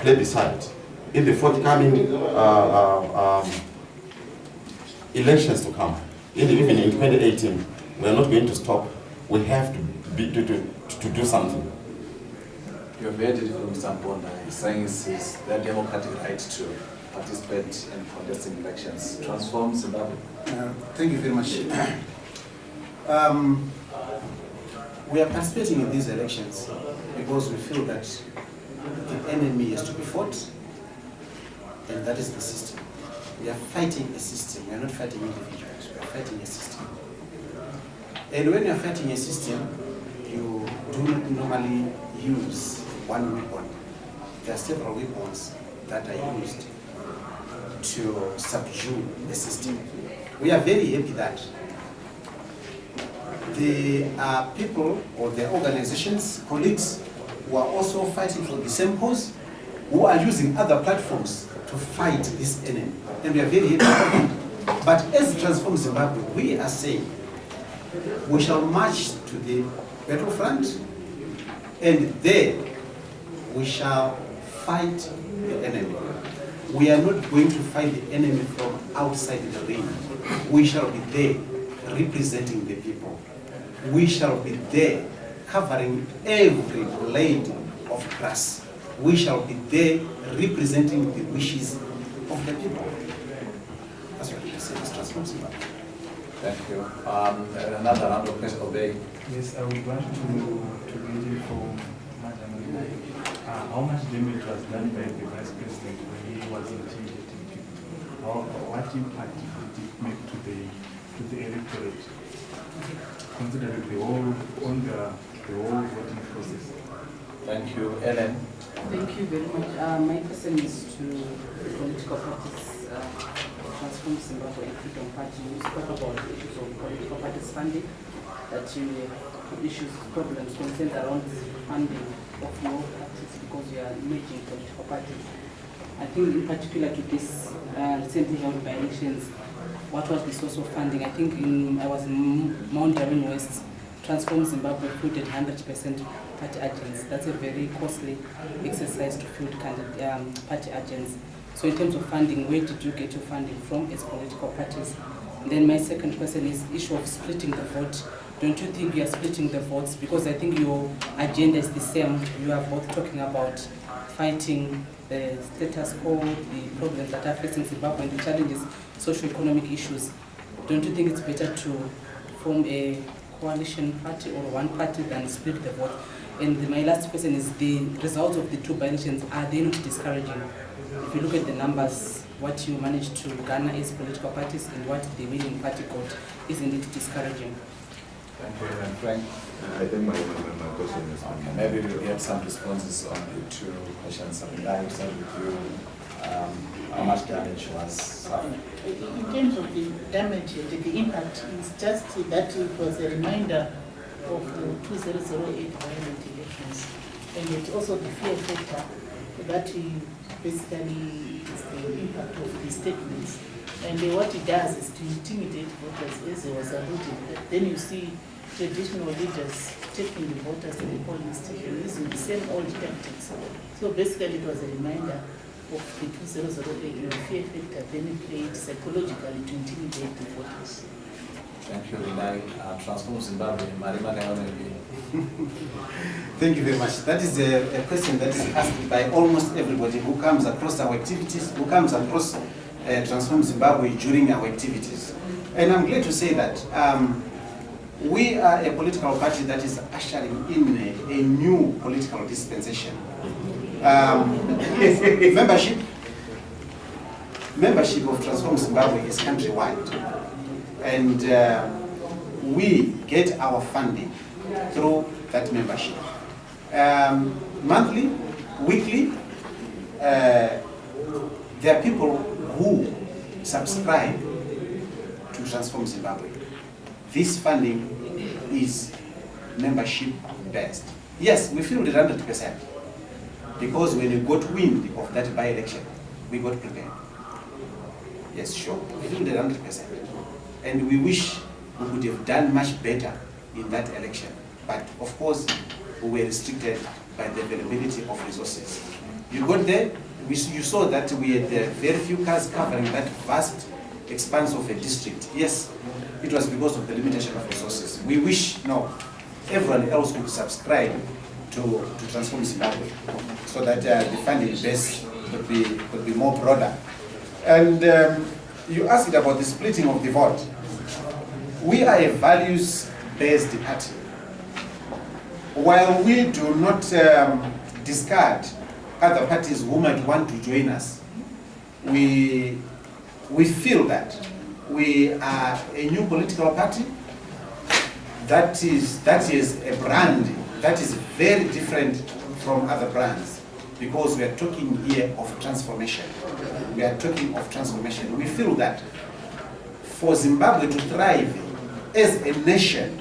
S6: plebiscite, in the forthcoming elections to come. Even in 2018, we are not going to stop. We have to do something.
S2: You have heard it from Mr. Mbonda, saying it's their democratic right to participate in contesting elections. Transform Zimbabwe.
S4: Thank you very much. We are participating in these elections because we feel that the enemy is to be fought, and that is the system. We are fighting a system. We are not fighting individuals. We are fighting a system. And when you are fighting a system, you do not normally use one weapon. There are several weapons that are used to subdue the system. We are very happy that there are people or the organizations, colleagues, who are also fighting for the same cause, who are using other platforms to fight this enemy. And we are very happy about it. But as Transform Zimbabwe, we are saying we shall march to the battlefront, and there we shall fight the enemy. We are not going to fight the enemy from outside the ring. We shall be there representing the people. We shall be there covering every blade of grass. We shall be there representing the wishes of the people. That's what we say, Transform Zimbabwe.
S2: Thank you. Another round of questions. Obey.
S9: Yes, I would want to get it from Madam Lina. How much damage was done by the Vice President when he was intimidating people? What impact did it make to the electorate, considering the whole voting process?
S2: Thank you. Ellen.
S10: Thank you very much. My question is to the political parties, Transform Zimbabwe and Freedom Party. You spoke about the issues of political parties funding, that you have issues, problems, concerns around funding of your parties because you are merging political parties. I think in particular to this recently held by elections, what was the source of funding? I think I was in Mount Darwin West, Transform Zimbabwe fielded 100% party agents. That's a very costly exercise to field party agents. So in terms of funding, where did you get your funding from as political parties? And then my second question is the issue of splitting the vote. don't you think you are splitting the votes? Because I think your agenda is the same. You are both talking about fighting the status quo, the problems that are facing Zimbabwe, and the challenges, socio-economic issues. Don't you think it's better to form a coalition party or one party than split the vote? And my last question is, the results of the two by-elections, are they not discouraging? If you look at the numbers, what you managed to garner as political parties and what the winning party got, isn't it discouraging?
S2: Thank you, and Frank.
S3: I think my question is
S2: Okay, maybe we'll get some responses on the two questions. I mean, I will start with you. How much damage was suffered?
S1: In terms of the damage, the impact is just that it was a reminder of the 2008 violent elections, and it also the fear factor that basically is the impact of the statements. And what it does is to intimidate voters, as was alluded. Then you see traditional leaders taking the voters to the polling station using the same old tactics. So basically it was a reminder of the 2008 and the fear factor then played psychologically to intimidate the voters.
S2: Thank you, Renai. Transform Zimbabwe, Marima Leone.
S4: Thank you very much. That is a question that is asked by almost everybody who comes across our activities, who comes across Transform Zimbabwe during our activities. And I'm glad to say that we are a political party that is ushering in a new political dispensation. Membership of Transform Zimbabwe is countrywide. And we get our funding through that membership. Monthly, weekly, there are people who subscribe to Transform Zimbabwe. This funding is membership based. Yes, we feel it 100%, because when we got wind of that by-election, we got prepared. Yes, sure, we feel it 100%. And we wish we could have done much better in that election. But of course, we were restricted by the availability of resources. You got there, you saw that we had very few cars covering that vast expanse of a district. Yes, it was because of the limitation of resources. We wish, everyone else could subscribe to Transform Zimbabwe, so that the funding base could be more broader. And you asked about the splitting of the vote. We are a values-based party. While we do not discard other parties who might want to join us, we feel that we are a new political party that is a brand that is very different from other brands, because we are talking here of transformation. We are talking of transformation. We feel that for Zimbabwe to thrive as a nation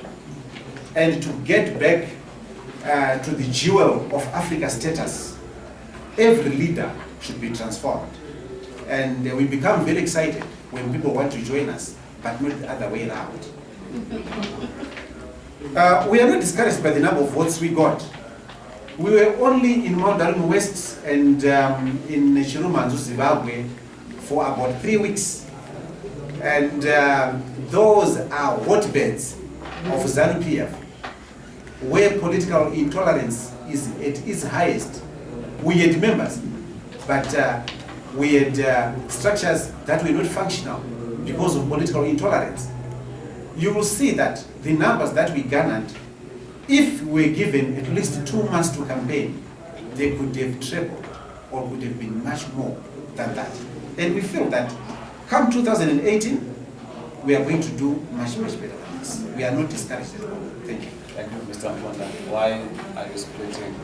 S4: and to get back to the jewel of Africa status, every leader should be transformed. And we become very excited when people want to join us, but not the other way around. We are not discouraged by the number of votes we got. We were only in Mandarin West and in Chirumanzu, Zimbabwe, for about 3 weeks. And those are hotbeds of ZANU-PF, where political intolerance is at its highest. We had members, but we had structures that were not functional because of political intolerance. You will see that the numbers that we garnered, if we were given at least 2 months to campaign, they could have trebled or would have been much more than that. And we feel that come 2018, we are going to do much, much better than this. We are not discouraged at all. Thank you.
S2: Thank you, Mr. Mponda. Why are you splitting?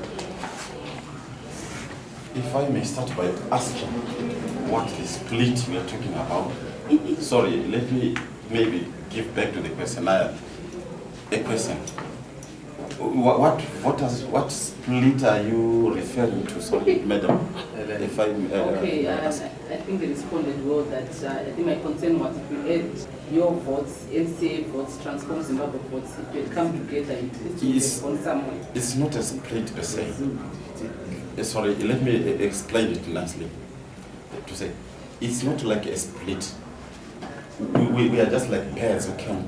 S6: If I may start by asking what the split we are talking about. Sorry, let me maybe give back to the questionnaire a question. What split are you referring to? Sorry, madam. If I
S10: I think they responded well that I think my concern was if we had your votes, NCA votes, Transform Zimbabwe votes, if we had come together, it is on somewhere.
S6: It's not a split per se. Sorry, let me explain it nicely. To say, it's not like a split. We are just like pairs who came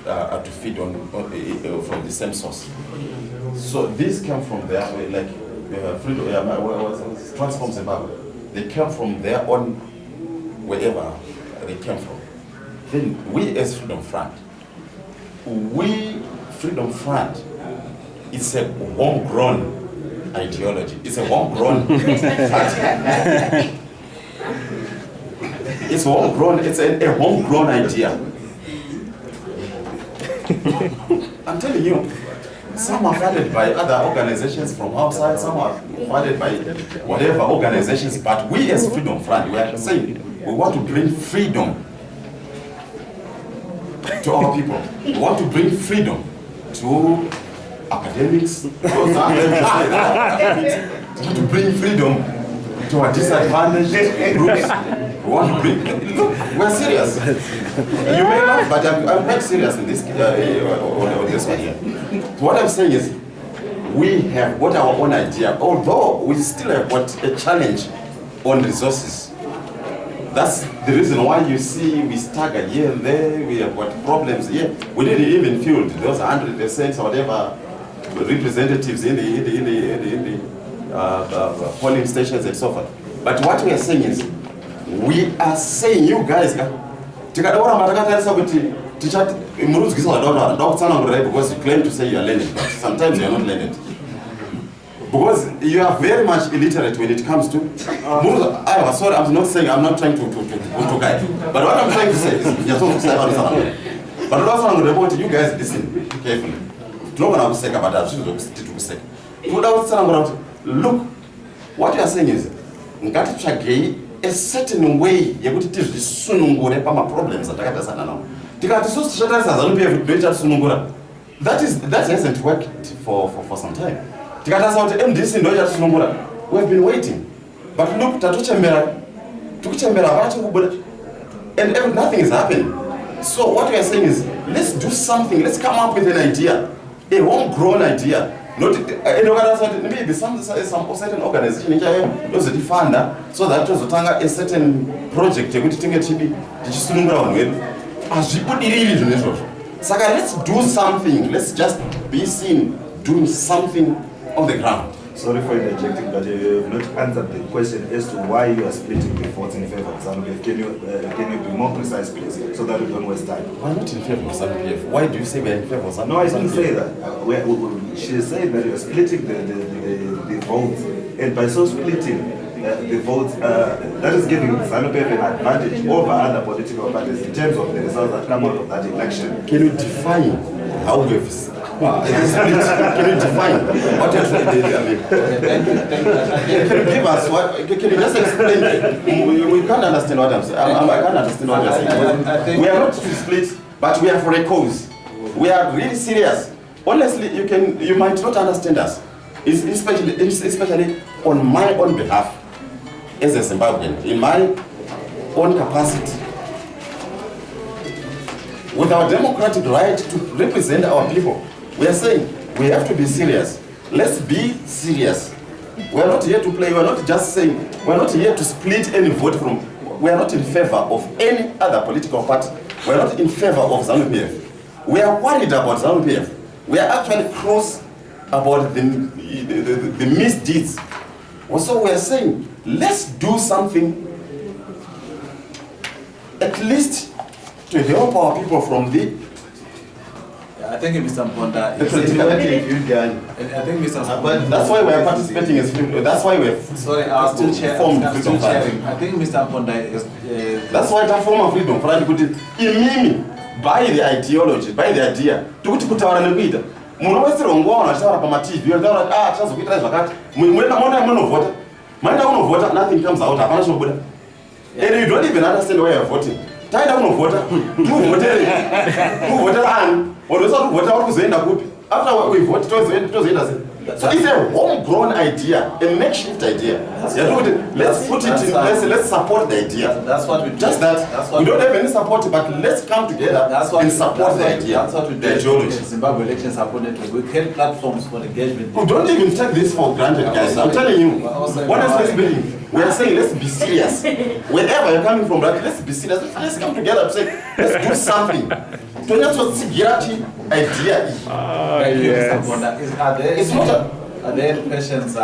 S6: to feed on from the same source. So these came from their like freedom, Transform Zimbabwe. They came from their own wherever they came from. Then we as Freedom Front, it's a homegrown ideology. It's a homegrown party. It's homegrown. It's a homegrown idea. I'm telling you, some are funded by other organizations from outside, some are funded by whatever organizations, but we as Freedom Front, we are saying we want to bring freedom to our people. We want to bring freedom to academics, we want to bring freedom to our disadvantaged groups. We want to bring, look, we're serious. You may laugh, but I'm quite serious in this, on this one here. So what I'm saying is, we have got our own idea, although we still have got a challenge on resources. That's the reason why you see we stagger here and there, we have got problems here. We didn't even field those 100% or whatever representatives in the polling stations and so forth. But what we are saying is, we are saying, you guys, because you claim to say you are learned, but sometimes you are not learned. Because you are very much illiterate when it comes to. I'm sorry, I'm not saying, I'm not trying to guide. But what I'm trying to say is, but also report, you guys listen carefully. Look, what you are saying is, a certain way you put it problems that hasn't worked for some time. We've been waiting. But look, and nothing is happening. So what we are saying is, let's do something, let's come up with an idea, a homegrown idea. Not maybe some certain organization knows the funder, so that was a certain project you think it should be just as you put it in. So let's do something, let's just be seen doing something on the ground.
S3: Sorry for interjecting, but you have not answered the question as to why you are splitting the votes in favor of ZANU-PF. Can you be more precise, please, so that we don't waste time?
S6: Why not in favor of ZANU-PF? Why do you say we are in favor of ZANU-PF?
S3: No, I didn't say that. She is saying that you are splitting the votes, and by so splitting the votes, that is giving ZANU-PF an advantage over other political parties in terms of the results that come out of that election.
S6: Can you define how we have can you define what you're trying to do? Can you give us what? Can you just explain? We can't understand what I'm saying. I can't understand what you're saying. We are not to split, but we are for a cause. We are really serious. Honestly, you might not understand us, especially on my own behalf as a Zimbabwean, in my own capacity. With our democratic right to represent our people, we are saying we have to be serious. Let's be serious. We are not here to play. We are not just saying, we are not here to split any vote from. We are not in favor of any other political party. We are not in favor of ZANU-PF. We are worried about ZANU-PF. We are actually cross about the misdeeds. So we are saying, let's do something at least to help our people from the.
S2: I think Mr. Mponda,
S6: I think
S2: Mr.
S6: But that's why we are participating as that's why we're
S2: still sharing. I think Mr. Mponda is
S6: that's why I form a Freedom Front put it in by the ideology, by the idea. To put kutaura nekuita. Munhu wese rongwana achitaura pama TV, yotaura tichazokuita zvakati. Mwana munovota. Manda unovota, nothing comes out. Hapana chinobuda. And you don't even understand why you're voting. Taida unovota, tuvotera ani, wanoisa kuvota uri kuzoenda kupi. After we vote, tozoenda sei. So it's a homegrown idea, a makeshift idea. Let's put it in place, let's support the idea.
S2: That's what we do.
S6: Just that, we don't have any support, but let's come together and support the idea.
S2: That's what we do.
S6: The ideology.
S2: Zimbabwe Election Support Network. We create platforms for engagement.
S6: We don't even take this for granted, guys. I'm telling you. Honestly speaking, we are saying let's be serious. Wherever you're coming from, let's be serious. Let's come together and say, let's do something. tonyatsotsigira kuti idea iyi.
S2: Thank you, Mr. Bonda. Are there
S6: It's not a-
S2: are there any questions?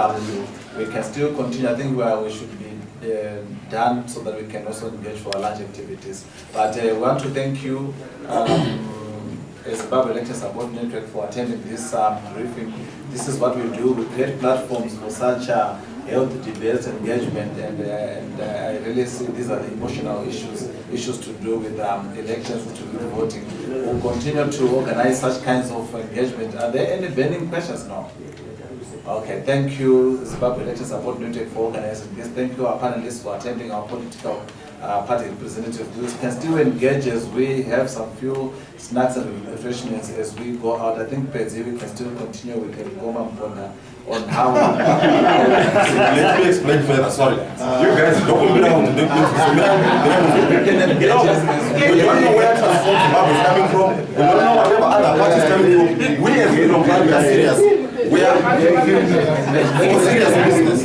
S2: We can still continue. I think we should be done so that we can also engage for our lunch activities. But we want to thank you, as Zimbabwe Lecture Support Network, for attending this briefing. This is what we do. We create platforms for such health debates, engagement, and I really see these are the emotional issues to do with elections, to do with voting. We'll continue to organize such kinds of engagement. Are there any burning questions now? Okay, thank you, Zimbabwe Lecture Support Network, for organizing this. Thank you, our panelists, for attending, our political party representatives. We can still engage as we have some few snacks and refreshments as we go out. I think Pedzi, we can still continue with the Goma on how.
S6: Let me explain further. Sorry, you guys don't know how to do this. You don't know where Transform Zimbabwe is coming from. We don't know whatever other party is coming from. We as Freedom Party are serious. We are serious business.